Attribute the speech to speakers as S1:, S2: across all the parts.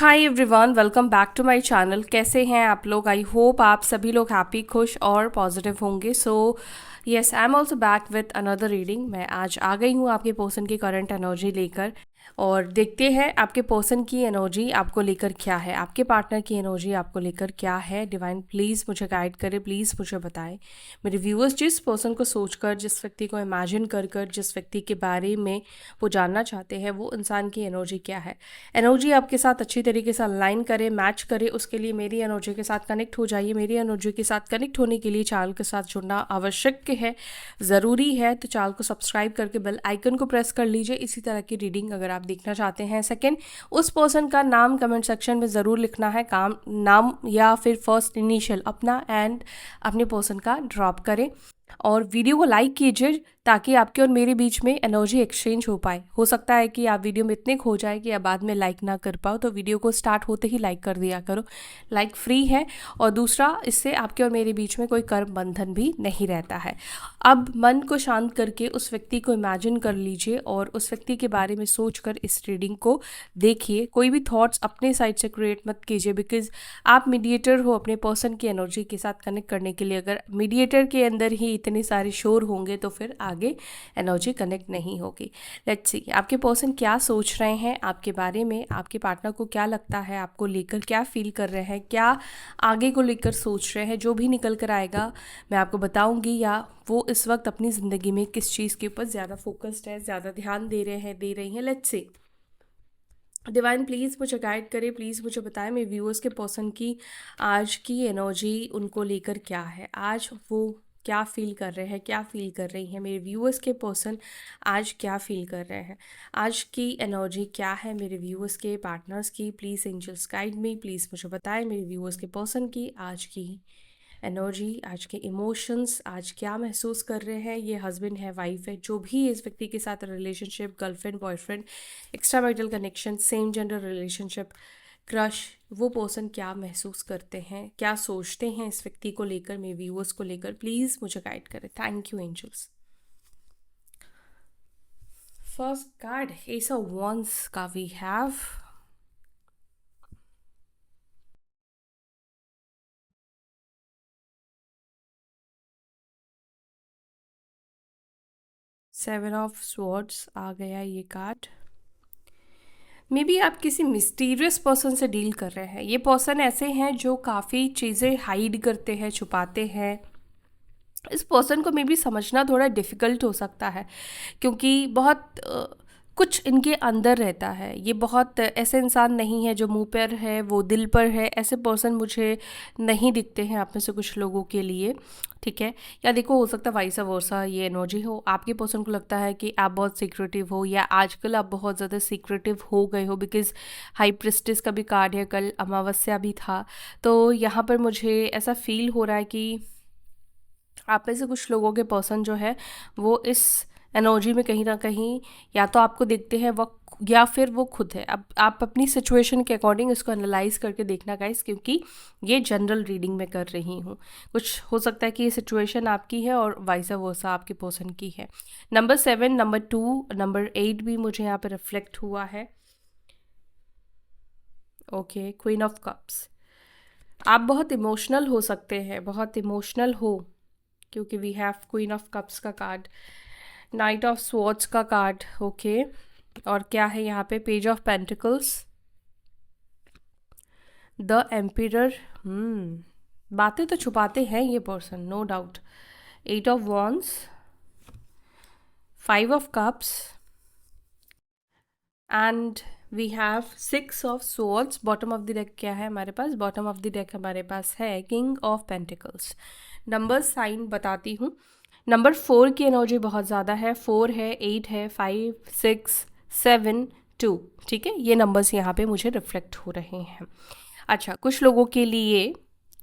S1: Hi everyone, welcome back to my channel. कैसे हैं आप लोग? आई होप आप सभी लोग हैप्पी, खुश और पॉजिटिव होंगे। So yes, I am also back with another reading. मैं आज आ गई हूँ आपके पर्सन की करंट एनर्जी लेकर, और देखते हैं आपके पर्सन की एनर्जी आपको लेकर क्या है, आपके पार्टनर की एनर्जी आपको लेकर क्या है। डिवाइन प्लीज़ मुझे गाइड करें, प्लीज़ मुझे बताएं। मेरे व्यूअर्स जिस पर्सन को सोचकर, जिस व्यक्ति को इमेजिन कर जिस व्यक्ति के बारे में वो जानना चाहते हैं, वो इंसान की एनर्जी क्या है। एनर्जी आपके साथ अच्छी तरीके से अलाइन करे, मैच करे, उसके लिए मेरी एनर्जी के साथ कनेक्ट हो जाइए। मेरी एनर्जी के साथ कनेक्ट होने के लिए चैनल के साथ जुड़ना आवश्यक है, ज़रूरी है। तो चैनल को सब्सक्राइब करके बेल आइकन को प्रेस कर लीजिए इसी तरह की रीडिंग अगर आप देखना चाहते हैं। सेकंड, उस पर्सन का नाम कमेंट सेक्शन में ज़रूर लिखना है, काम नाम या फिर फर्स्ट इनिशियल अपना एंड अपने पर्सन का ड्रॉप करें, और वीडियो को लाइक कीजिए ताकि आपके और मेरे बीच में एनर्जी एक्सचेंज हो पाए। हो सकता है कि आप वीडियो में इतने खो जाए कि आप बाद में लाइक ना कर पाओ, तो वीडियो को स्टार्ट होते ही लाइक कर दिया करो। लाइक फ्री है, और दूसरा, इससे आपके और मेरे बीच में कोई कर्म बंधन भी नहीं रहता है। अब मन को शांत करके उस व्यक्ति को इमेजिन कर लीजिए और उस व्यक्ति के बारे में सोचकर इस रीडिंग को देखिए। कोई भी थॉट्स अपने साइड से क्रिएट मत कीजिए, बिकॉज आप मीडिएटर हो अपने पर्सन की एनर्जी के साथ कनेक्ट करने के लिए। अगर मीडिएटर के अंदर ही इतने सारे शोर होंगे तो फिर आगे एनर्जी कनेक्ट नहीं होगी। लेट्स सी आपके पर्सन क्या सोच रहे हैं आपके बारे में, आपके पार्टनर को क्या लगता है आपको लेकर, क्या फील कर रहे हैं, क्या आगे को लेकर सोच रहे हैं। जो भी निकल कर आएगा मैं आपको बताऊंगी, या वो इस वक्त अपनी ज़िंदगी में किस चीज़ के ऊपर ज़्यादा फोकस्ड है, ज़्यादा ध्यान दे रहे हैं, दे रही हैं। लेट्स सी डिवाइन प्लीज़ मुझे गाइड करें, प्लीज़ मुझे बताएं मेरे व्यूअर्स के पर्सन की आज की एनर्जी उनको लेकर क्या है। आज वो क्या फील कर रहे हैं, क्या फील कर रही हैं मेरे व्यूअर्स के पर्सन, आज क्या फील कर रहे हैं, आज की एनर्जी क्या है मेरे व्यूअर्स के पार्टनर्स की। Please angels guide me, please मुझे बताएं मेरे व्यूअर्स के पर्सन की आज की एनर्जी, आज के इमोशंस, आज क्या महसूस कर रहे हैं। ये हस्बैंड है, वाइफ है, जो भी इस व्यक्ति के साथ relationship, girlfriend, boyfriend, extra marital connection, same gender relationship, crush, वो पर्सन क्या महसूस करते हैं, क्या सोचते हैं इस व्यक्ति को लेकर, मेरे व्यूअर्स को लेकर। प्लीज़ मुझे गाइड करें। Thank you angels. First card ace of wands का we have seven of swords आ गया ये कार्ड। मे बी आप किसी मिस्टीरियस पर्सन से डील कर रहे हैं। ये पर्सन ऐसे हैं जो काफ़ी चीज़ें हाइड करते हैं, छुपाते हैं। इस पर्सन को मे बी समझना थोड़ा डिफ़िकल्ट हो सकता है, क्योंकि बहुत कुछ इनके अंदर रहता है। ये बहुत ऐसे इंसान नहीं है जो मुंह पर है वो दिल पर है। ऐसे पर्सन मुझे नहीं दिखते हैं आप में से कुछ लोगों के लिए, ठीक है। या देखो, हो सकता है वाइस वर्सा ये एनर्जी हो, आपके पर्सन को लगता है कि आप बहुत सीक्रेटिव हो, या आजकल आप बहुत ज़्यादा सीक्रेटिव हो गए हो, बिकॉज हाई प्रिस्टिस का भी कार्ड है, कल अमावस्या भी था। तो यहाँ पर मुझे ऐसा फील हो रहा है कि आप में से कुछ लोगों के पर्सन जो है वो इस एनर्जी में कहीं ना कहीं या तो आपको देखते हैं वो, या फिर वो खुद है। अब आप अपनी सिचुएशन के अकॉर्डिंग इसको एनालाइज करके देखना गाइस, क्योंकि ये जनरल रीडिंग में कर रही हूँ। कुछ हो सकता है कि ये सिचुएशन आपकी है और वाइस वर्सा आपके पर्सन की है। नंबर 7, नंबर 2, नंबर 8 भी मुझे यहाँ पे रिफ्लेक्ट हुआ है। Okay, queen of cups. आप बहुत इमोशनल हो सकते हैं, बहुत इमोशनल हो, क्योंकि we have queen of cups का कार्ड, नाइट ऑफ स्वॉर्ड्स का कार्ड। ओके, और क्या है यहाँ पे? Page of pentacles, the emperor. बातें तो छुपाते हैं ये person, no doubt. Eight of wands, five of cups, and we have 6 of swords. Bottom of the deck क्या है हमारे पास? बॉटम ऑफ द डेक हमारे पास है king of pentacles. Number sign बताती हूँ। नंबर 4 की एनर्जी बहुत ज़्यादा है। 4 है, 8 है, 5, 6, 7, 2, ठीक है। ये नंबर्स यहाँ पे मुझे रिफ्लेक्ट हो रहे हैं। अच्छा, कुछ लोगों के लिए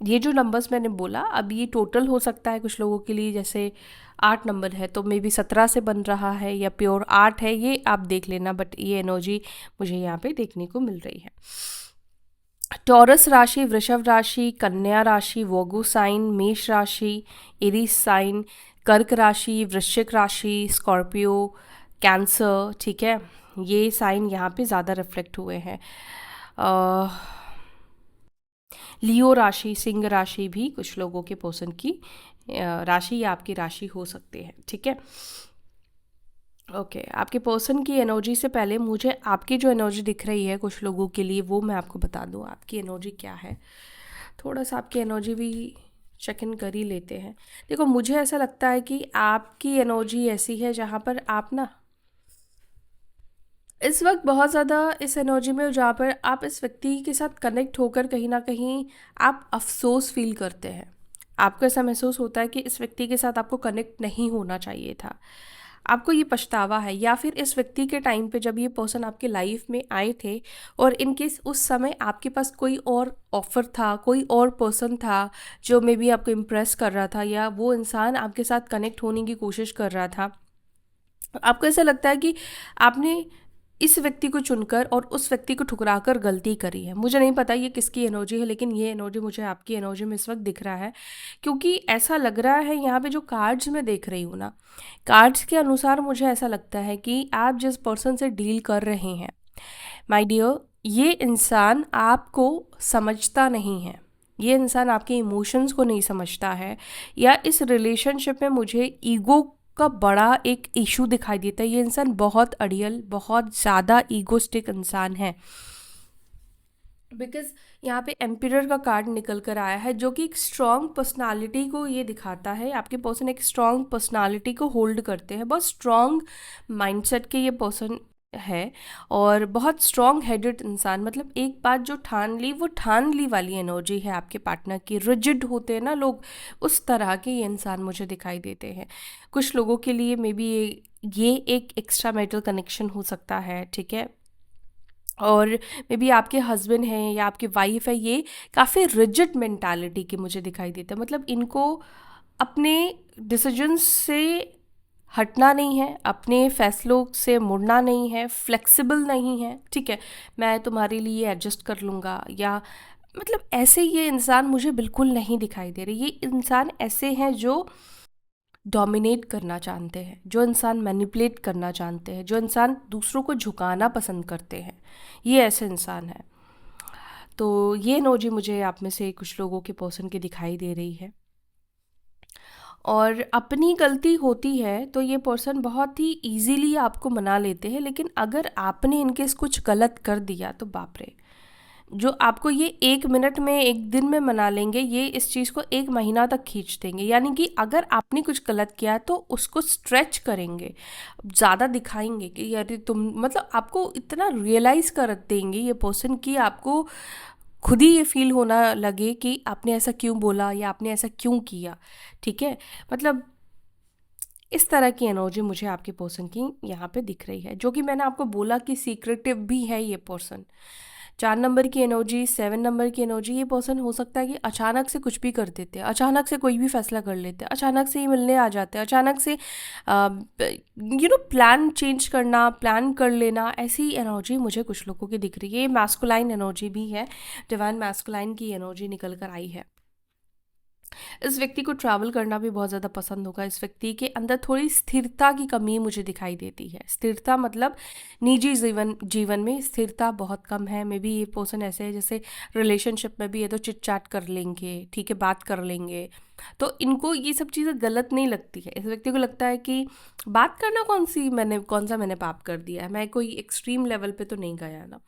S1: ये जो नंबर्स मैंने बोला, अब ये टोटल हो सकता है कुछ लोगों के लिए, जैसे 8 नंबर है तो मे बी 17 से बन रहा है, या प्योर 8 है, ये आप देख लेना। बट ये एनर्जी मुझे यहाँ पे देखने को मिल रही है। टॉरस राशि, वृषभ राशि, कन्या राशि, वोगु साइन, मेष राशि, एरीज साइन, कर्क राशि, वृश्चिक राशि, स्कॉर्पियो, कैंसर, ठीक है। ये साइन यहाँ पे ज़्यादा रिफ्लेक्ट हुए हैं। लियो राशि, सिंह राशि भी कुछ लोगों के पर्सन की राशि या आपकी राशि हो सकते हैं, ठीक है। ओके, आपके पर्सन की एनर्जी से पहले मुझे आपकी जो एनर्जी दिख रही है कुछ लोगों के लिए वो मैं आपको बता दूं, आपकी एनर्जी क्या है। थोड़ा सा आपकी एनर्जी भी चेक इन कर ही लेते हैं। देखो, मुझे ऐसा लगता है कि आपकी एनर्जी ऐसी है जहाँ पर आप ना इस वक्त बहुत ज़्यादा इस एनर्जी में हो जहाँ पर आप इस व्यक्ति के साथ कनेक्ट होकर कहीं ना कहीं आप अफसोस फील करते हैं। आपको ऐसा महसूस होता है कि इस व्यक्ति के साथ आपको कनेक्ट नहीं होना चाहिए था। आपको ये पछतावा है, या फिर इस व्यक्ति के टाइम पे जब ये पर्सन आपके लाइफ में आए थे और इनकेस उस समय आपके पास कोई और ऑफर था, कोई और पर्सन था जो मे बी आपको इम्प्रेस कर रहा था, या वो इंसान आपके साथ कनेक्ट होने की कोशिश कर रहा था, आपको ऐसा लगता है कि आपने इस व्यक्ति को चुनकर और उस व्यक्ति को ठुकराकर गलती करी है। मुझे नहीं पता ये किसकी एनर्जी है, लेकिन ये एनर्जी मुझे आपकी एनर्जी में इस वक्त दिख रहा है, क्योंकि ऐसा लग रहा है यहाँ पे जो कार्ड्स मैं देख रही हूँ ना, कार्ड्स के अनुसार मुझे ऐसा लगता है कि आप जिस पर्सन से डील कर रहे हैं माय डियर, ये इंसान आपको समझता नहीं है। ये इंसान आपके इमोशंस को नहीं समझता है, या इस रिलेशनशिप में मुझे ईगो का बड़ा एक इशू दिखाई देता है। ये इंसान बहुत अड़ियल, बहुत ज़्यादा ईगोस्टिक इंसान है, बिकॉज यहाँ पे एम्पिरर का कार्ड निकल कर आया है जो कि एक स्ट्रॉन्ग पर्सनालिटी को ये दिखाता है। आपके पर्सन एक स्ट्रॉन्ग पर्सनालिटी को होल्ड करते हैं, बहुत स्ट्रॉन्ग माइंडसेट के ये पर्सन है, और बहुत स्ट्रॉन्ग हेडेड इंसान, मतलब एक बात जो ठान ली वो ठान ली वाली एनर्जी है आपके पार्टनर की। रिजिड होते हैं ना लोग, उस तरह के ये इंसान मुझे दिखाई देते हैं। कुछ लोगों के लिए मे बी ये एक एक्स्ट्रा मैरिटल कनेक्शन हो सकता है, ठीक है। और मे बी आपके हस्बैंड हैं या आपकी वाइफ है, ये काफ़ी रिजिड मेंटालिटी के मुझे दिखाई देता है। मतलब इनको अपने डिसीजंस से हटना नहीं है, अपने फैसलों से मुड़ना नहीं है, फ्लेक्सिबल नहीं है, ठीक है, मैं तुम्हारे लिए एडजस्ट कर लूँगा, या मतलब ऐसे ये इंसान मुझे बिल्कुल नहीं दिखाई दे रहे। ये इंसान ऐसे हैं जो डोमिनेट करना चाहते हैं, जो इंसान मैनिपुलेट करना चाहते हैं, जो इंसान दूसरों को झुकाना पसंद करते हैं, ये ऐसे इंसान है। तो ये एनर्जी मुझे आप में से कुछ लोगों के पर्सन की दिखाई दे रही है। और अपनी गलती होती है तो ये पर्सन बहुत ही इजीली आपको मना लेते हैं, लेकिन अगर आपने इनकेस कुछ गलत कर दिया तो बाप रे, जो आपको ये 1 मिनट में 1 दिन में मना लेंगे, ये इस चीज़ को 1 महीना तक खींच देंगे। यानी कि अगर आपने कुछ गलत किया है तो उसको स्ट्रेच करेंगे, ज़्यादा दिखाएंगे कि यार तुम, मतलब आपको इतना रियलाइज़ कर देंगे ये पर्सन कि आपको खुद ही ये फील होना लगे कि आपने ऐसा क्यों बोला या आपने ऐसा क्यों किया, ठीक है। मतलब इस तरह की एनर्जी मुझे आपके पर्सन की यहाँ पे दिख रही है, जो कि मैंने आपको बोला कि सीक्रेटिव भी है ये पर्सन। 4 नंबर की एनर्जी, 7 नंबर की एनर्जी, ये पर्सन हो सकता है कि अचानक से कुछ भी कर देते हैं, अचानक से कोई भी फैसला कर लेते हैं, अचानक से ही मिलने आ जाते हैं, अचानक से प्लान चेंज करना, प्लान कर लेना, ऐसी एनर्जी मुझे कुछ लोगों की दिख रही है। ये मैस्कुलाइन एनर्जी भी है, डिवाइन मैस्कुलाइन की एनर्जी निकल कर आई है। इस व्यक्ति को ट्रैवल करना भी बहुत ज़्यादा पसंद होगा। इस व्यक्ति के अंदर थोड़ी स्थिरता की कमी मुझे दिखाई देती है। स्थिरता मतलब निजी जीवन जीवन में स्थिरता बहुत कम है। मे बी ये पर्सन ऐसे है जैसे रिलेशनशिप में भी है तो चिट चैट कर लेंगे, ठीक है, बात कर लेंगे, तो इनको ये सब चीज़ें गलत नहीं लगती है। इस व्यक्ति को लगता है कि बात करना कौन सा मैंने पाप कर दिया है, मैं कोई एक्सट्रीम लेवल पे तो नहीं गया ना।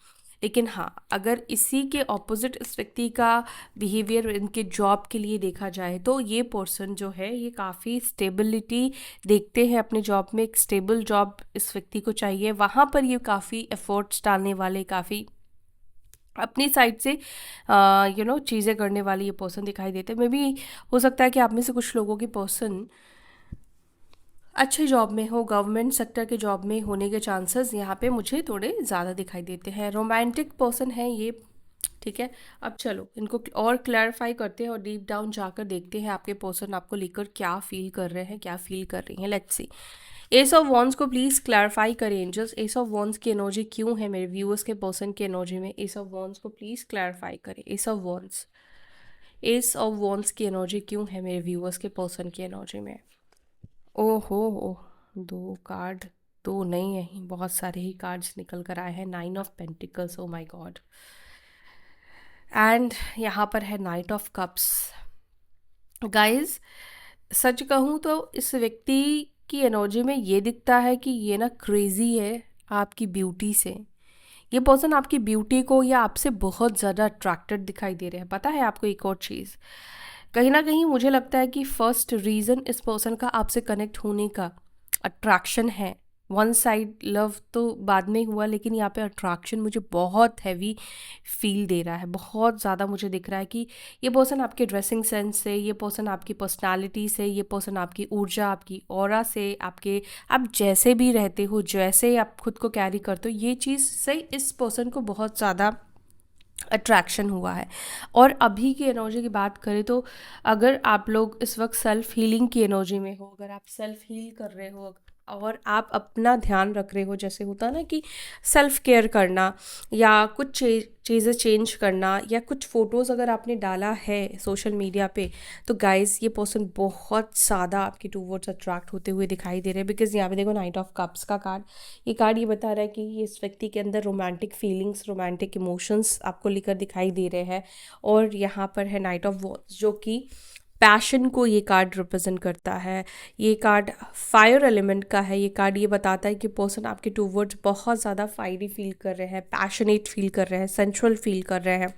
S1: लेकिन हाँ, अगर इसी के ऑपोजिट इस व्यक्ति का बिहेवियर इनके जॉब के लिए देखा जाए तो ये पर्सन जो है ये काफ़ी स्टेबिलिटी देखते हैं अपने जॉब में। एक स्टेबल जॉब इस व्यक्ति को चाहिए, वहाँ पर ये काफ़ी एफर्ट्स डालने वाले, काफ़ी अपनी साइड से चीज़ें करने वाली ये पर्सन दिखाई देते हैं। मे बी हो सकता है कि आप में से कुछ लोगों के पर्सन अच्छे जॉब में हो, गवर्नमेंट सेक्टर के जॉब में होने के चांसेस यहाँ पे मुझे थोड़े ज़्यादा दिखाई देते हैं। रोमांटिक पर्सन है ये, ठीक है। अब चलो इनको और क्लैरिफाई करते हैं और डीप डाउन जाकर देखते हैं आपके पर्सन आपको लेकर क्या फील कर रहे हैं, क्या फील कर रही हैं। Let's see, S of wands को प्लीज़ क्लैरिफाई करें एंजल्स। एस ऑफ वॉन्ड्स की एनर्जी क्यों है मेरे व्यूअर्स के पर्सन की एनर्जी में? एस ऑफ वॉन्ड्स को प्लीज़ क्लैरिफाई करें। S of wands, S of wands की एनर्जी क्यों है मेरे व्यूअर्स के पर्सन की एनर्जी में? ओहो, दो कार्ड, दो नहीं है, बहुत सारे ही कार्ड्स निकल कर आए हैं। 9 of pentacles, oh my God, and यहाँ पर है नाइट ऑफ कप्स। गाइस, सच कहूँ तो इस व्यक्ति की एनर्जी में ये दिखता है कि ये ना क्रेजी है आपकी ब्यूटी से। ये पर्सन आपकी ब्यूटी को या आपसे बहुत ज़्यादा अट्रैक्टेड दिखाई दे रहे हैं। पता है आपको एक और चीज़, कहीं ना कहीं मुझे लगता है कि फर्स्ट रीज़न इस पर्सन का आपसे कनेक्ट होने का अट्रैक्शन है। वन साइड लव तो बाद में हुआ, लेकिन यहाँ पे अट्रैक्शन मुझे बहुत हैवी फील दे रहा है। बहुत ज़्यादा मुझे दिख रहा है कि ये पर्सन आपके ड्रेसिंग सेंस से, ये पर्सन आपकी पर्सनालिटी से, ये पर्सन आपकी ऊर्जा, आपकी ऑरा से, आपके आप जैसे भी रहते हो, जैसे आप खुद को कैरी करते हो, ये चीज़ से इस पर्सन को बहुत ज़्यादा अट्रैक्शन हुआ है। और अभी की एनर्जी की बात करें तो अगर आप लोग इस वक्त सेल्फ हीलिंग की एनर्जी में हो, अगर आप सेल्फ हील कर रहे हो और आप अपना ध्यान रख रहे हो, जैसे होता है ना कि सेल्फ केयर करना या कुछ चीज़ें चेंज करना, या कुछ फ़ोटोज़ अगर आपने डाला है सोशल मीडिया पे, तो गाइज़ ये पर्सन बहुत ज़्यादा आपके टूवर्ड्स अट्रैक्ट होते हुए दिखाई दे रहे हैं। बिकॉज़ यहाँ पे देखो नाइट ऑफ कप्स का कार्ड, ये कार्ड ये बता रहा है कि ये इस व्यक्ति के अंदर रोमांटिक फीलिंग्स, रोमांटिक इमोशंस आपको लेकर दिखाई दे रहे हैं। और यहाँ पर है नाइट ऑफ वॉन्ड्स, जो कि पैशन को ये कार्ड रिप्रेजेंट करता है। ये कार्ड फायर एलिमेंट का है। ये कार्ड ये बताता है कि पर्सन आपके टूवर्ड्स बहुत ज़्यादा फायरी फील कर रहे हैं, पैशनेट फील कर रहे हैं, सेंसुअल फील कर रहे हैं।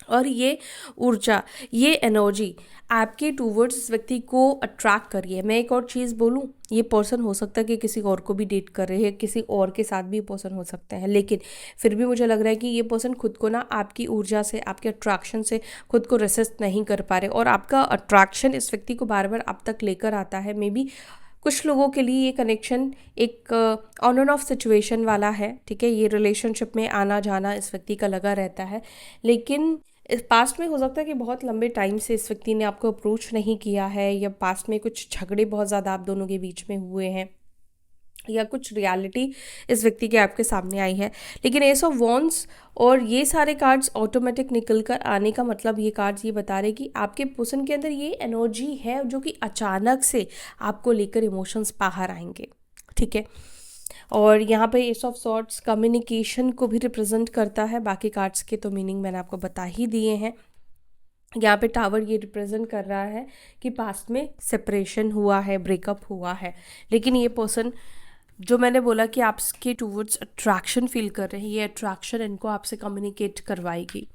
S1: और ये ऊर्जा, ये एनर्जी आपके टूवर्ड्स इस व्यक्ति को अट्रैक्ट कर रही है। मैं एक और चीज़ बोलूँ, ये पर्सन हो सकता है कि किसी और को भी डेट कर रहे हैं, किसी और के साथ भी ये पर्सन हो सकते हैं, लेकिन फिर भी मुझे लग रहा है कि ये पर्सन खुद को ना आपकी ऊर्जा से, आपके अट्रैक्शन से खुद को रेसिस्ट नहीं कर पा रहे, और आपका अट्रैक्शन इस व्यक्ति को बार बार आप तक लेकर आता है। मे बी कुछ लोगों के लिए ये कनेक्शन एक ऑन एंड ऑफ सिचुएशन वाला है, ठीक है। ये रिलेशनशिप में आना जाना इस व्यक्ति का लगा रहता है, लेकिन इस पास्ट में हो सकता है कि बहुत लंबे टाइम से इस व्यक्ति ने आपको अप्रोच नहीं किया है, या पास्ट में कुछ झगड़े बहुत ज़्यादा आप दोनों के बीच में हुए हैं, या कुछ रियलिटी इस व्यक्ति के आपके सामने आई है। लेकिन एस ऑफ वॉन्ड्स और ये सारे कार्ड्स ऑटोमेटिक निकल कर आने का मतलब, ये कार्ड्स ये बता रहे कि आपके पर्सन के अंदर ये एनर्जी है जो कि अचानक से आपको लेकर इमोशंस बाहर आएंगे, ठीक है। और यहाँ पे एस ऑफ सॉर्ट्स कम्युनिकेशन को भी रिप्रेजेंट करता है। बाकी कार्ड्स के तो मीनिंग मैंने आपको बता ही दिए हैं। यहाँ पे टावर ये रिप्रेजेंट कर रहा है कि पास्ट में सेपरेशन हुआ है, ब्रेकअप हुआ है, लेकिन ये पर्सन, जो मैंने बोला कि आपके टूवर्ड्स अट्रैक्शन फील कर रहे हैं, ये अट्रैक्शन इनको आपसे कम्युनिकेट करवाएगी।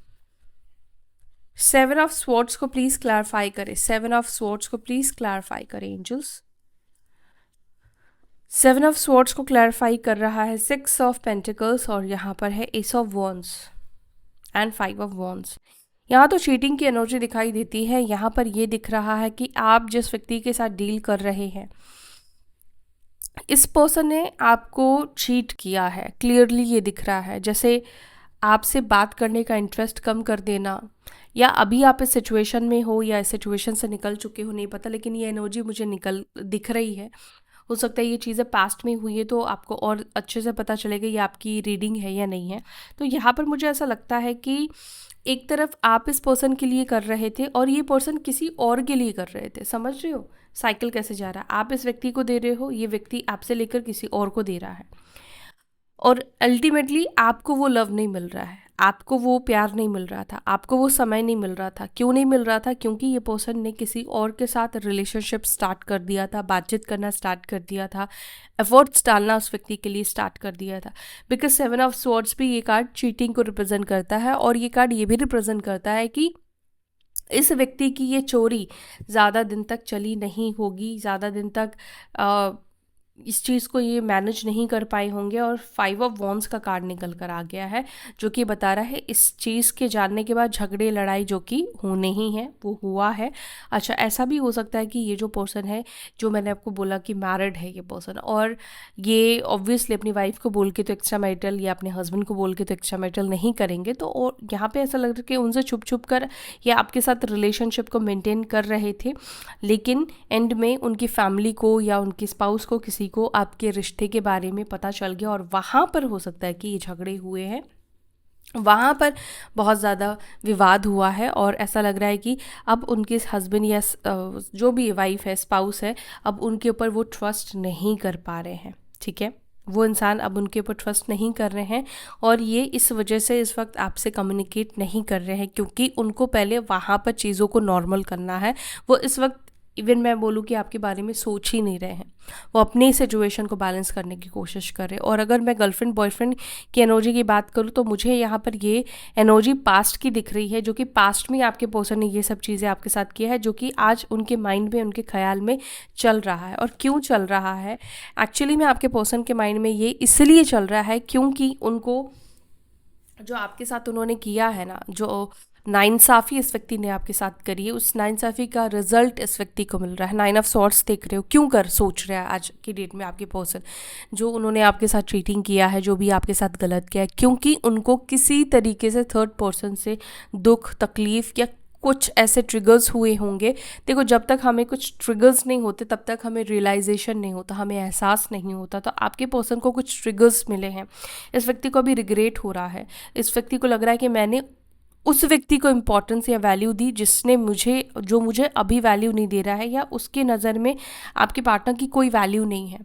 S1: सेवन ऑफ स्वॉर्ड्स को प्लीज़ क्लैरिफाई करें, सेवन ऑफ स्वॉर्ड्स को प्लीज़ क्लैरिफाई करें एंजल्स। सेवन ऑफ स्वॉर्ड्स को क्लैरिफाई कर रहा है सिक्स ऑफ पेंटिकल्स, और यहाँ पर है S of wands and five of wands. यहाँ तो चीटिंग की एनर्जी दिखाई देती है। यहाँ पर ये दिख रहा है कि आप जिस व्यक्ति के साथ डील कर रहे हैं, इस पर्सन ने आपको चीट किया है, क्लियरली ये दिख रहा है। जैसे आपसे बात करने का इंटरेस्ट कम कर देना, या अभी आप इस सिचुएशन में हो या इस सिचुएशन से निकल चुके हो, नहीं पता, लेकिन ये एनर्जी मुझे दिख रही है। हो सकता है ये चीज़ें पास्ट में हुई है तो आपको और अच्छे से पता चलेगा ये आपकी रीडिंग है या नहीं है। तो यहाँ पर मुझे ऐसा लगता है कि एक तरफ आप इस पर्सन के लिए कर रहे थे और ये पर्सन किसी और के लिए कर रहे थे। समझ रहे हो साइकिल कैसे जा रहा है? आप इस व्यक्ति को दे रहे हो, ये व्यक्ति आपसे लेकर किसी और को दे रहा है, और अल्टीमेटली आपको वो लव नहीं मिल रहा है, आपको वो प्यार नहीं मिल रहा था, आपको वो समय नहीं मिल रहा था। क्यों नहीं मिल रहा था? क्योंकि ये पर्सन ने किसी और के साथ रिलेशनशिप स्टार्ट कर दिया था, बातचीत करना स्टार्ट कर दिया था, एफर्ट्स डालना उस व्यक्ति के लिए स्टार्ट कर दिया था। बिकॉज सेवन ऑफ स्वॉर्ड्स भी ये कार्ड चीटिंग को रिप्रेजेंट करता है, और ये कार्ड ये भी रिप्रेजेंट करता है कि इस व्यक्ति की ये चोरी ज़्यादा दिन तक चली नहीं होगी, ज़्यादा दिन तक इस चीज़ को ये मैनेज नहीं कर पाए होंगे। और फाइव ऑफ वॉन्ड्स का कार्ड निकल कर आ गया है, जो कि बता रहा है इस चीज़ के जानने के बाद झगड़े लड़ाई जो कि होने ही है वो हुआ है। अच्छा, ऐसा भी हो सकता है कि ये जो पर्सन है, जो मैंने आपको बोला कि मैरिड है ये पर्सन, और ये ऑब्वियसली अपनी वाइफ को बोल के तो एक्स्ट्रा मैरिटल, या अपने हस्बैंड को बोल के तो एक्स्ट्रा मैरिटल नहीं करेंगे। तो और यहाँ पे ऐसा लग रहा है कि उनसे छुप छुप कर ये आपके साथ रिलेशनशिप को मेंटेन कर रहे थे, लेकिन एंड में उनकी फैमिली को या उनकी स्पाउस को, किसी को आपके रिश्ते के बारे में पता चल गया, और वहाँ पर हो सकता है कि ये झगड़े हुए हैं, वहाँ पर बहुत ज़्यादा विवाद हुआ है। और ऐसा लग रहा है कि अब उनके हस्बैंड या जो भी वाइफ है, स्पाउस है, अब उनके ऊपर वो ट्रस्ट नहीं कर पा रहे हैं, ठीक है। वो इंसान अब उनके ऊपर ट्रस्ट नहीं कर रहे हैं, और ये इस वजह से इस वक्त आपसे कम्युनिकेट नहीं कर रहे हैं, क्योंकि उनको पहले वहाँ पर चीज़ों को नॉर्मल करना है। वो इस वक्त इवन मैं बोलूँ कि आपके बारे में सोच ही नहीं रहे हैं, वो अपनी सिचुएशन को बैलेंस करने की कोशिश कर रहे हैं। और अगर मैं गर्लफ्रेंड बॉयफ्रेंड की एनर्जी की बात करूँ तो मुझे यहाँ पर ये एनर्जी पास्ट की दिख रही है, जो कि पास्ट में आपके पर्सन ने ये सब चीज़ें आपके साथ किया है, जो कि आज उनके माइंड में, उनके ख्याल में चल रहा है। और क्यों चल रहा है, एक्चुअली में आपके पर्सन के माइंड में ये इसलिए चल रहा है क्योंकि उनको जो आपके साथ उन्होंने किया है ना, जो नाइंसाफ़ी इस व्यक्ति ने आपके साथ करी है, उस नाइंसाफ़ी का रिजल्ट इस व्यक्ति को मिल रहा है। 9 ऑफ सॉर्ड्स देख रहे हो, क्यों कर सोच रहा है आज की डेट में आपके पर्सन, जो उन्होंने आपके साथ चीटिंग किया है, जो भी आपके साथ गलत किया है, क्योंकि उनको किसी तरीके से थर्ड पर्सन से दुख तकलीफ़ या कुछ ऐसे ट्रिगर्स हुए होंगे। देखो, जब तक हमें कुछ ट्रिगर्स नहीं होते तब तक हमें रियलाइजेशन नहीं होता, हमें एहसास नहीं होता। तो आपके पर्सन को कुछ ट्रिगर्स मिले हैं, इस व्यक्ति को अभी रिग्रेट हो रहा है, इस व्यक्ति को लग रहा है कि मैंने उस व्यक्ति को इम्पोर्टेंस या वैल्यू दी जिसने मुझे अभी वैल्यू नहीं दे रहा है, या उसके नज़र में आपके पार्टनर की कोई वैल्यू नहीं है।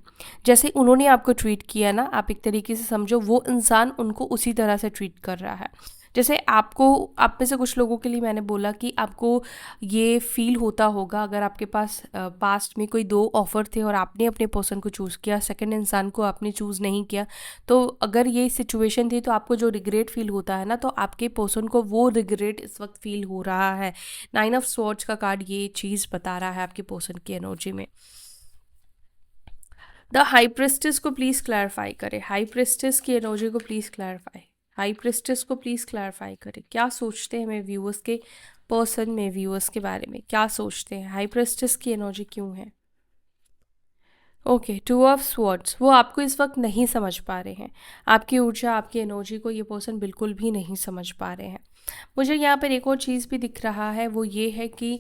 S1: जैसे उन्होंने आपको ट्रीट किया ना, आप एक तरीके से समझो वो इंसान उनको उसी तरह से ट्रीट कर रहा है। जैसे आपको, आप में से कुछ लोगों के लिए मैंने बोला कि आपको ये फील होता होगा, अगर आपके पास पास्ट में कोई 2 ऑफ़र थे और आपने अपने पर्सन को चूज़ किया, सेकंड इंसान को आपने चूज़ नहीं किया, तो अगर ये सिचुएशन थी तो आपको जो रिग्रेट फील होता है ना, तो आपके पर्सन को वो रिग्रेट इस वक्त फील हो रहा है। 9 ऑफ स्वॉर्ड्स का कार्ड ये चीज़ बता रहा है आपके पर्सन की एनर्जी में। द हाई प्रेस्टिस को प्लीज़ क्लैरिफाई करें, हाई प्रेस्टिस की एनर्जी को प्लीज़ क्लैरिफाई, हाई प्रेस्टिस को प्लीज़ क्लैरिफाई करें। क्या सोचते हैं मेरे व्यूअर्स के पर्सन, में व्यूअर्स के बारे में क्या सोचते हैं, हाई प्रेस्टिस की एनर्जी क्यों है? ओके, 2 ऑफ स्वॉर्ड्स, वो आपको इस वक्त नहीं समझ पा रहे हैं, आपकी ऊर्जा, आपकी एनर्जी को ये पर्सन बिल्कुल भी नहीं समझ पा रहे हैं। मुझे यहाँ पर एक और चीज़ भी दिख रहा है, वो ये है कि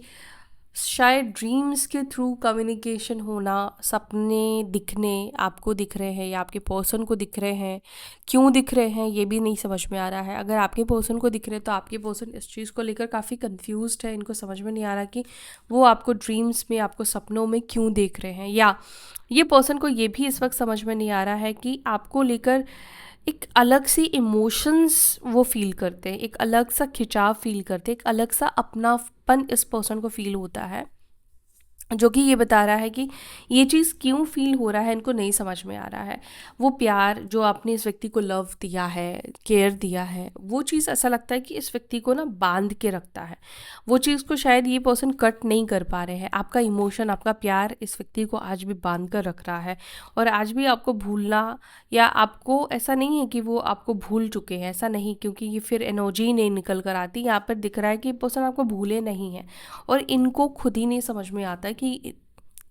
S1: शायद ड्रीम्स के थ्रू कम्युनिकेशन होना, सपने दिखने आपको दिख रहे हैं या आपके पर्सन को दिख रहे हैं, क्यों दिख रहे हैं ये भी नहीं समझ में आ रहा है। अगर आपके पर्सन को दिख रहे हैं तो आपके पर्सन इस चीज़ को लेकर काफ़ी कंफ्यूज्ड है, इनको समझ में नहीं आ रहा कि वो आपको ड्रीम्स में, आपको सपनों में क्यों देख रहे हैं, या ये पर्सन को ये भी इस वक्त समझ में नहीं आ रहा है कि आपको लेकर एक अलग सी इमोशंस वो फील करते हैं, एक अलग सा खिंचाव फील करते हैं, एक अलग सा अपनापन इस पर्सन को फील होता है, जो कि ये बता रहा है कि ये चीज़ क्यों फील हो रहा है इनको नहीं समझ में आ रहा है। वो प्यार जो आपने इस व्यक्ति को लव दिया है, केयर दिया है, वो चीज़ ऐसा लगता है कि इस व्यक्ति को ना बांध के रखता है, वो चीज़ को शायद ये पर्सन कट नहीं कर पा रहे हैं। आपका इमोशन, आपका प्यार इस व्यक्ति को आज भी बांध कर रख रहा है, और आज भी आपको भूलना, या आपको ऐसा नहीं है कि वो आपको भूल चुके हैं, ऐसा नहीं, क्योंकि ये फिर एनर्जी नहीं निकल कर आती। यहाँ पर दिख रहा है कि पर्सन आपको भूले नहीं है, और इनको खुद ही नहीं समझ में आता कि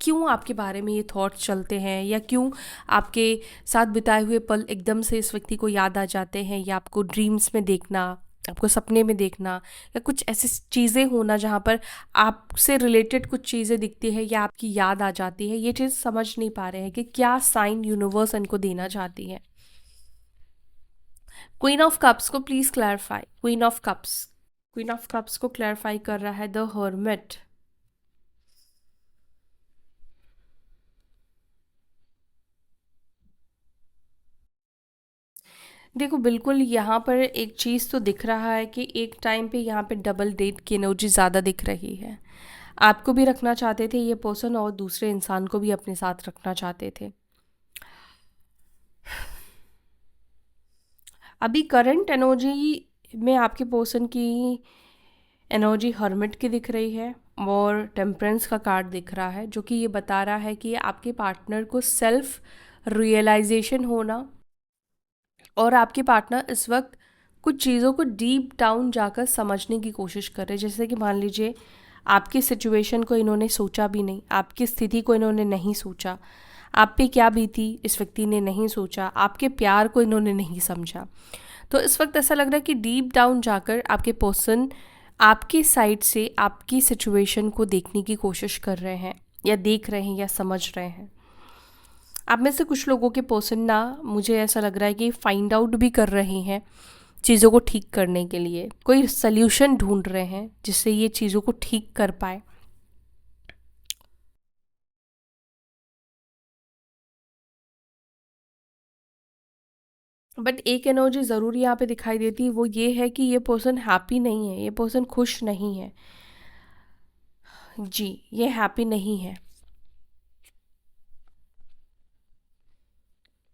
S1: क्यों आपके बारे में ये थॉट्स चलते हैं, या क्यों आपके साथ बिताए हुए पल एकदम से इस व्यक्ति को याद आ जाते हैं, या आपको ड्रीम्स में देखना, आपको सपने में देखना, या कुछ ऐसी चीज़ें होना जहाँ पर आपसे रिलेटेड कुछ चीज़ें दिखती है या आपकी याद आ जाती है। ये चीज़ समझ नहीं पा रहे हैं कि क्या साइन यूनिवर्स इनको देना चाहती है। क्वीन ऑफ कप्स को please clarify, queen of cups, queen of cups को क्लैरिफाई कर रहा है द हर्मिट। देखो, बिल्कुल यहाँ पर एक चीज़ तो दिख रहा है कि एक टाइम पे यहाँ पे डबल डेट की एनर्जी ज़्यादा दिख रही है। आपको भी रखना चाहते थे ये पर्सन, और दूसरे इंसान को भी अपने साथ रखना चाहते थे। अभी करंट एनर्जी में आपके पर्सन की एनर्जी हर्मिट की दिख रही है, और टेम्परेंस का कार्ड दिख रहा है, जो कि ये बता रहा है कि आपके पार्टनर को सेल्फ रियलाइजेशन होना, और आपके पार्टनर इस वक्त कुछ चीज़ों को डीप डाउन जाकर समझने की कोशिश कर रहे हैं। जैसे कि मान लीजिए आपकी सिचुएशन को इन्होंने सोचा भी नहीं, आपकी स्थिति को इन्होंने नहीं सोचा, आप पे क्या बीती इस व्यक्ति ने नहीं सोचा, आपके प्यार को इन्होंने नहीं समझा। तो इस वक्त ऐसा लग रहा है कि डीप डाउन जाकर आपके पर्सन आपकी साइड से आपकी सिचुएशन को देखने की कोशिश कर रहे हैं, या देख रहे हैं, या समझ रहे हैं। आप में से कुछ लोगों के पर्सन ना, मुझे ऐसा लग रहा है कि फाइंड आउट भी कर रहे हैं चीज़ों को ठीक करने के लिए, कोई सल्यूशन ढूंढ रहे हैं जिससे ये चीज़ों को ठीक कर पाए। बट एक एनर्जी ज़रूर यहाँ पे दिखाई देती है, वो ये है कि ये पर्सन हैप्पी नहीं है, ये पर्सन खुश नहीं है। जी, ये हैप्पी नहीं है।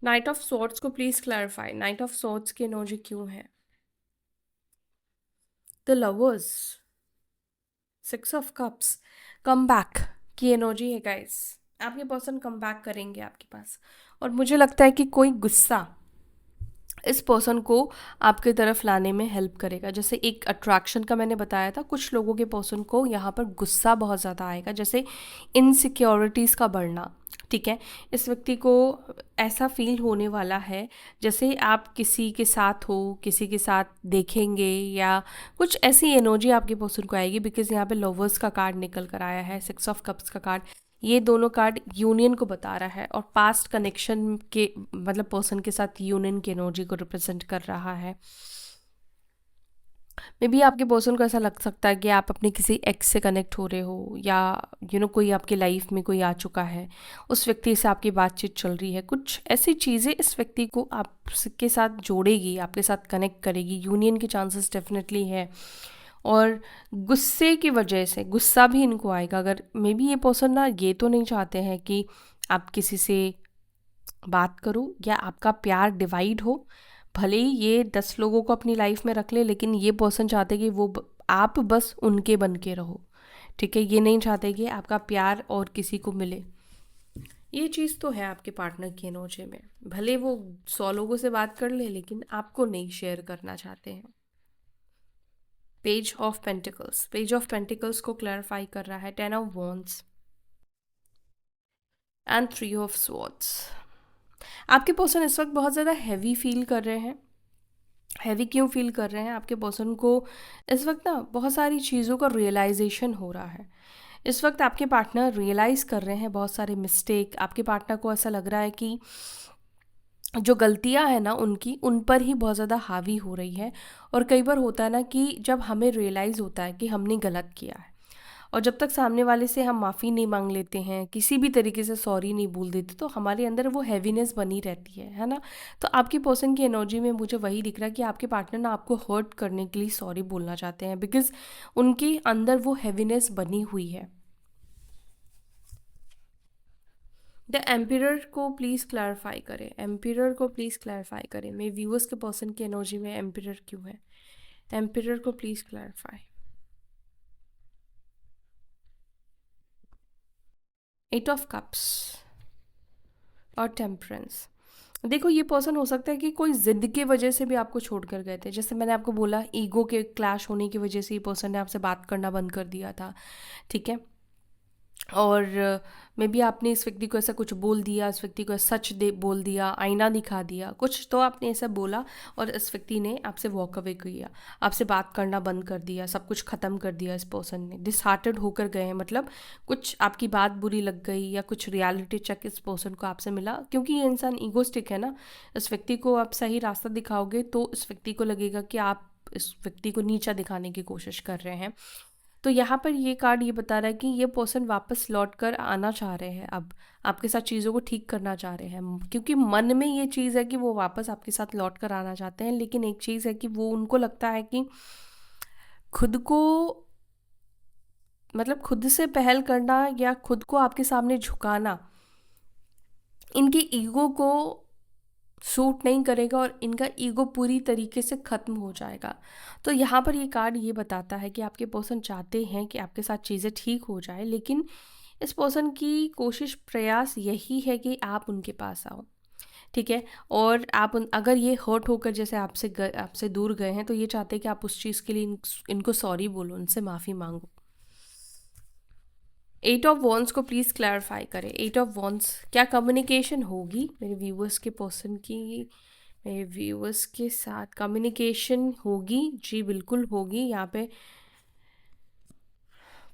S1: नाइट ऑफ सॉर्ड्स को please clarify, night of swords की एनर्जी क्यों है? The lovers, six of cups, come back की एनर्जी है गाइस। आपके पर्सन कम बैक करेंगे आपके पास, और मुझे लगता है कि कोई गुस्सा इस पर्सन को आपके तरफ लाने में हेल्प करेगा। जैसे एक अट्रैक्शन का मैंने बताया था, कुछ लोगों के पर्सन को यहाँ पर गुस्सा बहुत ज़्यादा आएगा, जैसे इनसिक्योरिटीज़ का बढ़ना। ठीक है, इस व्यक्ति को ऐसा फील होने वाला है जैसे आप किसी के साथ हो, किसी के साथ देखेंगे, या कुछ ऐसी एनर्जी आपके पर्सन को आएगी। बिकॉज यहाँ पे लवर्स का कार्ड निकल कर आया है, सिक्स ऑफ कप्स का कार्ड, ये दोनों कार्ड यूनियन को बता रहा है, और पास्ट कनेक्शन के मतलब पर्सन के साथ यूनियन की एनर्जी को रिप्रेजेंट कर रहा है। मे बी आपके पर्सन को ऐसा लग सकता है कि आप अपने किसी एक्स से कनेक्ट हो रहे हो, या कोई आपकी लाइफ में कोई आ चुका है, उस व्यक्ति से आपकी बातचीत चल रही है। कुछ ऐसी चीज़ें इस व्यक्ति को आपके साथ जोड़ेगी, आपके साथ कनेक्ट करेगी, यूनियन के चांसेस डेफिनेटली है। और गुस्से की वजह से गुस्सा भी इनको आएगा। अगर मे बी ये पर्सन ना ये तो नहीं चाहते हैं कि आप किसी से बात करो या आपका प्यार डिवाइड हो, भले ही ये 10 लोगों को अपनी लाइफ में रख ले, लेकिन ये पर्सन चाहते कि आप बस उनके बन के रहो। ठीक है, ये नहीं चाहते कि आपका प्यार और किसी को मिले। ये चीज़ तो है आपके पार्टनर की एनर्जी में, भले वो 100 लोगों से बात कर ले लेकिन आपको नहीं शेयर करना चाहते हैं। Page of pentacles, page of pentacles को क्लैरिफाई कर रहा है 10 of wands and 3 of swords. आपके पर्सन इस वक्त बहुत ज़्यादा हैवी फील कर रहे हैं। हैवी क्यों फील कर रहे हैं? आपके पर्सन को इस वक्त ना बहुत सारी चीज़ों का रियलाइजेशन हो रहा है। इस वक्त आपके पार्टनर रियलाइज़ कर रहे हैं बहुत सारे मिस्टेक। आपके पार्टनर को ऐसा लग रहा है कि जो गलतियां हैं ना उनकी, उन पर ही बहुत ज़्यादा हावी हो रही है। और कई बार होता है ना कि जब हमें रियलाइज़ होता है कि हमने गलत किया है, और जब तक सामने वाले से हम माफ़ी नहीं मांग लेते हैं, किसी भी तरीके से सॉरी नहीं बोल देते, तो हमारे अंदर वो हैवीनेस बनी रहती है ना। तो आपकी पर्सन की एनर्जी में मुझे वही दिख रहा है कि आपके पार्टनर ना आपको हर्ट करने के लिए सॉरी बोलना चाहते हैं, बिकॉज उनके अंदर वो हैवीनेस बनी हुई है। द एम्पिरर को प्लीज़ क्लैरिफाई करें, एम्पिरर को प्लीज़ क्लैरिफाई करें। मेरे व्यूअर्स के पर्सन की एनर्जी में एम्पिरर क्यों है? एम्पिरर को प्लीज़ क्लैरिफाई। 8 ऑफ कप्स और टेम्परेंस। देखो, ये पर्सन हो सकता है कि कोई जिद के वजह से भी आपको छोड़ कर गए थे। जैसे मैंने आपको बोला, ईगो के क्लैश होने की वजह से ये पर्सन ने आपसे बात करना बंद कर दिया था। ठीक है, और मे बी आपने इस व्यक्ति को ऐसा कुछ बोल दिया, इस व्यक्ति को सच दे बोल दिया, आईना दिखा दिया, कुछ तो आपने ऐसा बोला, और इस व्यक्ति ने आपसे वॉक अवे किया, आपसे बात करना बंद कर दिया, सब कुछ ख़त्म कर दिया। इस पर्सन ने डिसहार्टेड होकर गए हैं, मतलब कुछ आपकी बात बुरी लग गई, या कुछ रियलिटी चेक इस पर्सन को आपसे मिला। क्योंकि ये इंसान ईगोस्टिक है ना, इस व्यक्ति को आप सही रास्ता दिखाओगे तो इस व्यक्ति को लगेगा कि आप इस व्यक्ति को नीचा दिखाने की कोशिश कर रहे हैं। तो यहाँ पर ये कार्ड ये बता रहा है कि ये पर्सन वापस लौट कर आना चाह रहे हैं, अब आपके साथ चीज़ों को ठीक करना चाह रहे हैं, क्योंकि मन में ये चीज़ है कि वो वापस आपके साथ लौट कर आना चाहते हैं। लेकिन एक चीज़ है कि वो उनको लगता है कि खुद को, मतलब खुद से पहल करना या खुद को आपके सामने झुकाना इनकी ईगो को सूट नहीं करेगा, और इनका ईगो पूरी तरीके से ख़त्म हो जाएगा। तो यहाँ पर ये कार्ड ये बताता है कि आपके पर्सन चाहते हैं कि आपके साथ चीज़ें ठीक हो जाए, लेकिन इस पर्सन की कोशिश प्रयास यही है कि आप उनके पास आओ। ठीक है, और अगर ये हर्ट होकर जैसे आपसे दूर गए हैं, तो ये चाहते हैं कि आप उस चीज़ के लिए इनको सॉरी बोलो, उनसे माफ़ी मांगो। 8 ऑफ वॉन्ड्स को प्लीज़ क्लैरिफाई करें। 8 ऑफ वॉन्ड्स, क्या कम्युनिकेशन होगी मेरे व्यूअर्स के पर्सन की? मेरे व्यूअर्स के साथ कम्युनिकेशन होगी, जी बिल्कुल होगी। यहाँ पे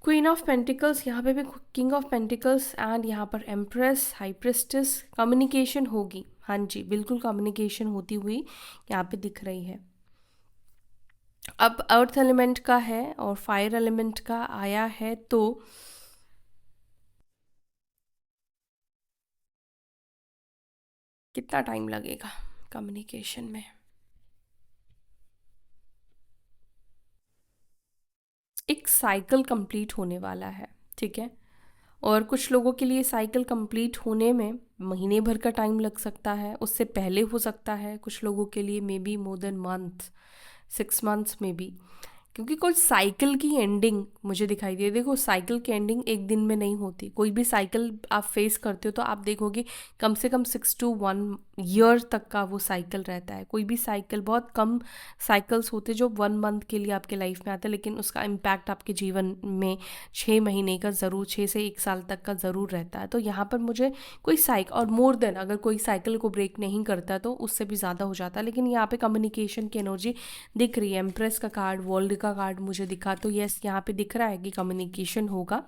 S1: क्वीन ऑफ पेंटिकल्स, यहाँ पे भी किंग ऑफ पेंटिकल्स, एंड यहाँ पर एम्प्रेस, हाई प्रिस्टेस। कम्युनिकेशन होगी, हाँ जी बिल्कुल कम्युनिकेशन होती हुई यहाँ पे दिख रही है। अब अर्थ एलिमेंट का है और फायर एलिमेंट का आया है, तो कितना टाइम लगेगा कम्युनिकेशन में एक साइकिल कंप्लीट होने वाला है, ठीक है। और कुछ लोगों के लिए साइकिल कंप्लीट होने में महीने भर का टाइम लग सकता है, उससे पहले हो सकता है। कुछ लोगों के लिए may be more than month, 6 months में भी, क्योंकि कोई साइकिल की एंडिंग मुझे दिखाई दे। देखो, साइकिल की एंडिंग एक दिन में नहीं होती। कोई भी साइकिल आप फेस करते हो तो आप देखोगे कम से कम 6 to 1 ईयर तक का वो साइकिल रहता है। कोई भी साइकिल, बहुत कम साइकिल्स होते हैं जो 1 मंथ के लिए आपके लाइफ में आते हैं, लेकिन उसका इम्पैक्ट आपके जीवन में 6 महीने का ज़रूर, 6 से 1 साल तक का ज़रूर रहता है। तो यहाँ पर मुझे कोई और मोर देन, अगर कोई साइकिल को ब्रेक नहीं करता तो उससे भी ज़्यादा हो जाता है। लेकिन यहाँ पे कम्युनिकेशन की एनर्जी दिख रही है। एम्प्रेस का कार्ड, वर्ल्ड का कार्ड मुझे दिखा, तो यस, यहाँ पे दिख रहा है कि कम्युनिकेशन होगा।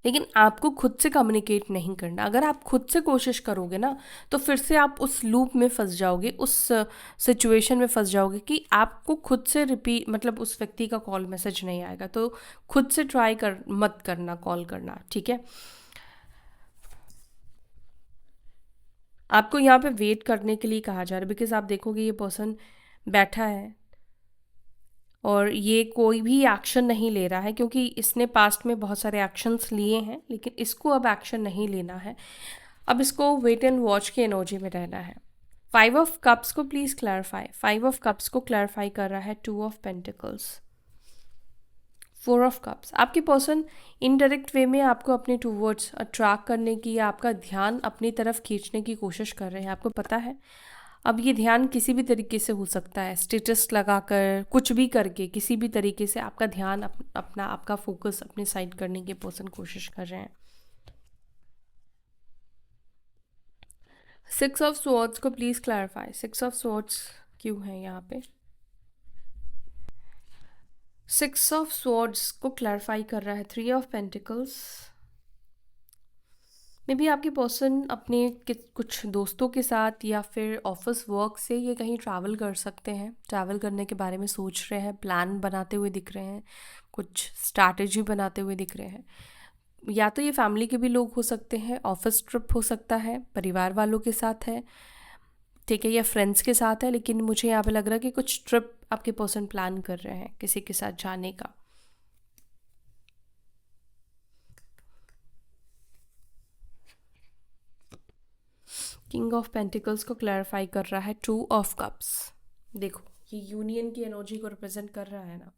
S1: लेकिन आपको खुद से कम्युनिकेट नहीं करना। अगर आप खुद से कोशिश करोगे ना, तो फिर से आप उस लूप में फंस जाओगे, उस सिचुएशन में फंस जाओगे कि आपको खुद से रिपीट, मतलब उस व्यक्ति का कॉल मैसेज नहीं आएगा। तो खुद से ट्राई कर मत करना कॉल करना, ठीक है। आपको यहाँ पे वेट करने के लिए कहा जा रहा है, बिकॉज आप देखोगे ये पर्सन बैठा है और ये कोई भी एक्शन नहीं ले रहा है, क्योंकि इसने पास्ट में बहुत सारे एक्शंस लिए हैं, लेकिन इसको अब एक्शन नहीं लेना है। अब इसको वेट एंड वॉच की एनर्जी में रहना है। 5 ऑफ कप्स को प्लीज़ क्लैरिफाई। 5 ऑफ कप्स को क्लैरिफाई कर रहा है 2 ऑफ पेंटिकल्स। 4 ऑफ कप्स, आपके पर्सन इनडायरेक्ट वे में आपको अपने टूवर्ड्स अट्रैक्ट करने की या आपका ध्यान अपनी तरफ खींचने की कोशिश कर रहे हैं, आपको पता है। अब ये ध्यान किसी भी तरीके से हो सकता है, स्टेटस लगाकर, कुछ भी करके, किसी भी तरीके से आपका ध्यान अपना आपका फोकस अपने साइड करने की पर्सन कोशिश कर रहे हैं। 6 ऑफ स्वॉर्ड्स को प्लीज़ क्लैरिफाई। 6 ऑफ स्वॉर्ड्स क्यों है यहाँ पे? 6 ऑफ स्वॉर्ड्स को क्लैरिफाई कर रहा है 3 ऑफ पेंटिकल्स। मे बी आपके पर्सन अपने कुछ दोस्तों के साथ या फिर ऑफिस वर्क से ये कहीं ट्रैवल कर सकते हैं, ट्रैवल करने के बारे में सोच रहे हैं, प्लान बनाते हुए दिख रहे हैं, कुछ स्ट्रैटेजी बनाते हुए दिख रहे हैं। या तो ये फैमिली के भी लोग हो सकते हैं, ऑफिस ट्रिप हो सकता है, परिवार वालों के साथ है, ठीक है, या फ्रेंड्स के साथ है। लेकिन मुझे यहाँ पे लग रहा है कि कुछ ट्रिप आपके पर्सन प्लान कर रहे हैं किसी के साथ जाने का। किंग ऑफ पेंटिकल्स को क्लैरिफाई कर रहा है 2 ऑफ कप्स। देखो, ये यूनियन की एनर्जी को रिप्रेजेंट कर रहा है ना,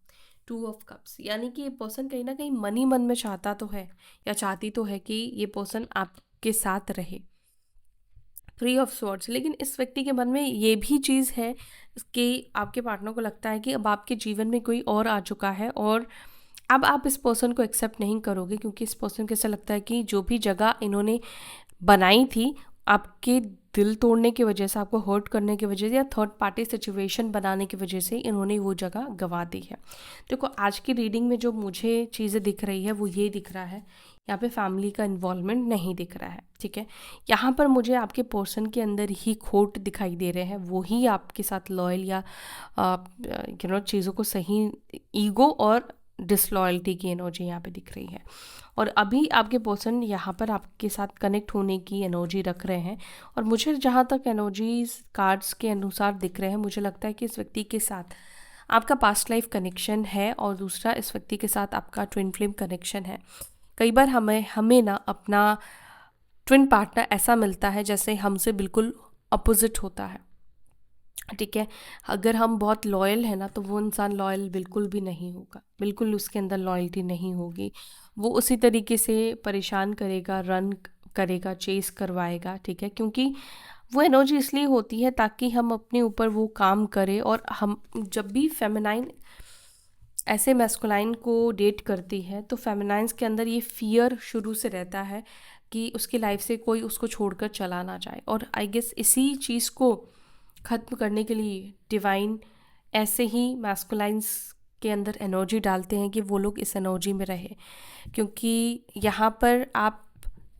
S1: 2 ऑफ कप्स, यानी कि ये पर्सन कहीं ना कहीं मन में चाहता तो है, या चाहती तो है कि ये पर्सन आपके साथ रहे। 3 ऑफ स्वॉर्ड्स, लेकिन इस व्यक्ति के मन में ये भी चीज़ है कि आपके पार्टनर को लगता है कि अब आपके जीवन में कोई और आ चुका है, और अब आप इस पर्सन को एक्सेप्ट नहीं करोगे, क्योंकि इस पर्सन को ऐसा लगता है कि जो भी जगह इन्होंने बनाई थी आपके दिल तोड़ने की वजह से, आपको हर्ट करने की वजह से, या थर्ड पार्टी सिचुएशन बनाने की वजह से इन्होंने वो जगह गंवा दी है। देखो, आज की रीडिंग में जो मुझे चीज़ें दिख रही है वो ये दिख रहा है, यहाँ पे फैमिली का इन्वॉल्वमेंट नहीं दिख रहा है, ठीक है। यहाँ पर मुझे आपके पर्सन के अंदर ही खोट दिखाई दे रहे हैं, वो ही आपके साथ लॉयल या चीज़ों को सही, ईगो और डिसलॉयल्टी की एनर्जी यहाँ पे दिख रही है। और अभी आपके पर्सन यहाँ पर आपके साथ कनेक्ट होने की एनर्जी रख रहे हैं। और मुझे जहाँ तक एनर्जीज कार्ड्स के अनुसार दिख रहे हैं, मुझे लगता है कि इस व्यक्ति के साथ आपका पास्ट लाइफ कनेक्शन है, और दूसरा, इस व्यक्ति के साथ आपका ट्विन फ्लेम कनेक्शन है। कई बार हमें ना अपना ट्विन पार्टनर ऐसा मिलता है जैसे हमसे बिल्कुल अपोजिट होता है, ठीक है। अगर हम बहुत लॉयल हैं ना, तो वो इंसान लॉयल बिल्कुल भी नहीं होगा, बिल्कुल उसके अंदर लॉयल्टी नहीं होगी। वो उसी तरीके से परेशान करेगा, रन करेगा, चेस करवाएगा, ठीक है, क्योंकि वो एनर्जी इसलिए होती है ताकि हम अपने ऊपर वो काम करें। और हम जब भी फेमिनाइन ऐसे मैस्कुलाइन को डेट करती है, तो फेमिनाइन्स के अंदर ये फियर शुरू से रहता है कि उसकी लाइफ से कोई उसको छोड़कर चला ना जाए। और आई गेस इसी चीज़ को ख़त्म करने के लिए डिवाइन ऐसे ही मैस्कुलाइंस के अंदर एनर्जी डालते हैं कि वो लोग इस एनर्जी में रहे, क्योंकि यहाँ पर आप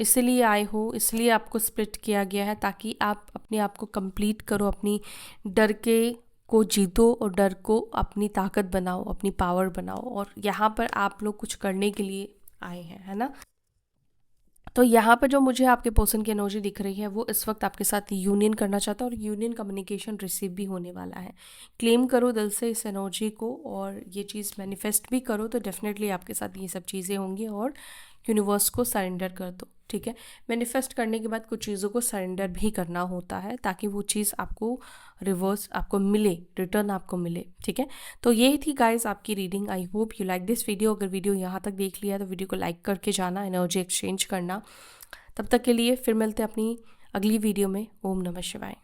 S1: इसलिए आए हो, इसलिए आपको स्प्लिट किया गया है, ताकि आप अपने आप को कंप्लीट करो, अपनी डर के को जीतो और डर को अपनी ताकत बनाओ, अपनी पावर बनाओ। और यहाँ पर आप लोग कुछ करने के लिए आए हैं, है ना। तो यहाँ पर जो मुझे आपके पर्सन की एनर्जी दिख रही है वो इस वक्त आपके साथ यूनियन करना चाहता है और यूनियन कम्युनिकेशन रिसीव भी होने वाला है। क्लेम करो दिल से इस एनर्जी को और ये चीज़ मैनिफेस्ट भी करो, तो डेफिनेटली आपके साथ ये सब चीज़ें होंगी। और यूनिवर्स को सरेंडर कर दो, ठीक है। मैनिफेस्ट करने के बाद कुछ चीज़ों को सरेंडर भी करना होता है ताकि वो चीज़ आपको रिवर्स आपको मिले, रिटर्न आपको मिले, ठीक है। तो ये थी गाइस आपकी reading. I hope you like this video. अगर वीडियो यहाँ तक देख लिया तो वीडियो को लाइक करके जाना, एनर्जी एक्सचेंज करना। तब तक के लिए फिर मिलते हैं अपनी अगली वीडियो में। ओम नमः शिवाय।